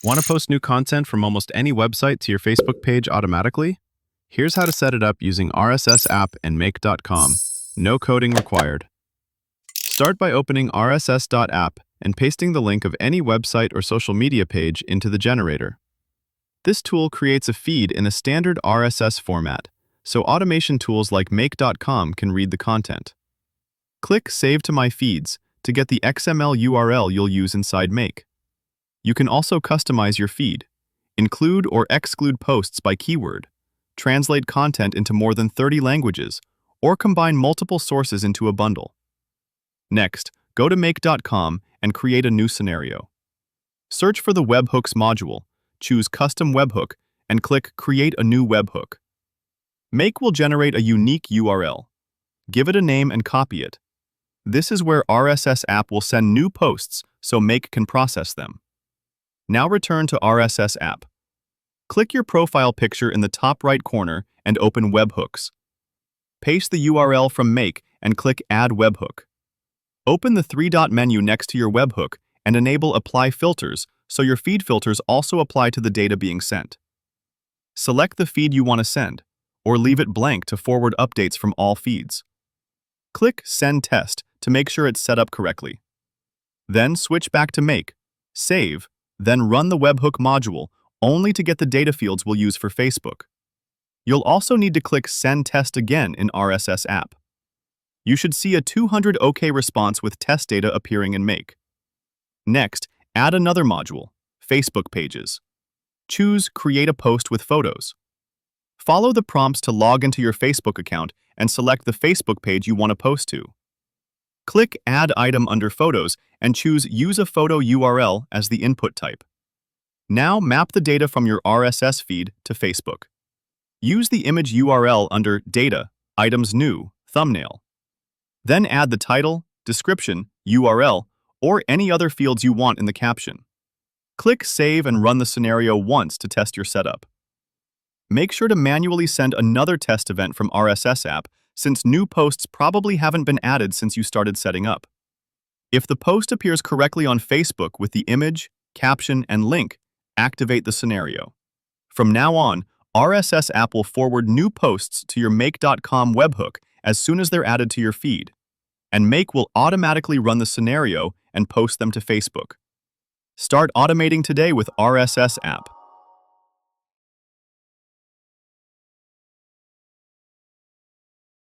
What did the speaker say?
Want to post new content from almost any website to your Facebook page automatically? Here's how to set it up using RSS app and make.com. No coding required. Start by opening rss.app and pasting the link of any website or social media page into the generator. This tool creates a feed in a standard RSS format, so automation tools like make.com can read the content. Click Save to My Feeds to get the XML URL you'll use inside Make. You can also customize your feed, include or exclude posts by keyword, translate content into more than 30 languages, or combine multiple sources into a bundle. Next, go to make.com and create a new scenario. Search for the Webhooks module, choose Custom Webhook, and click Create a new webhook. Make will generate a unique URL. Give it a name and copy it. This is where RSS app will send new posts so Make can process them. Now return to RSS app. Click your profile picture in the top right corner and open Webhooks. Paste the URL from Make and click Add Webhook. Open the three-dot menu next to your webhook and enable Apply Filters so your feed filters also apply to the data being sent. Select the feed you want to send, or leave it blank to forward updates from all feeds. Click Send Test to make sure it's set up correctly. Then switch back to Make, save, then run the webhook module only to get the data fields we'll use for Facebook. You'll also need to click Send Test again in RSS app. You should see a 200 OK response with test data appearing in Make. Next, add another module, Facebook Pages. Choose Create a Post with Photos. Follow the prompts to log into your Facebook account and select the Facebook page you want to post to. Click Add Item under Photos and choose Use a Photo URL as the input type. Now map the data from your RSS feed to Facebook. Use the image URL under Data, Items New, Thumbnail. Then add the title, description, URL, or any other fields you want in the caption. Click Save and run the scenario once to test your setup. Make sure to manually send another test event from RSS app since new posts probably haven't been added since you started setting up. If the post appears correctly on Facebook with the image, caption, and link, activate the scenario. From now on, RSS app will forward new posts to your make.com webhook as soon as they're added to your feed, and Make will automatically run the scenario and post them to Facebook. Start automating today with RSS app.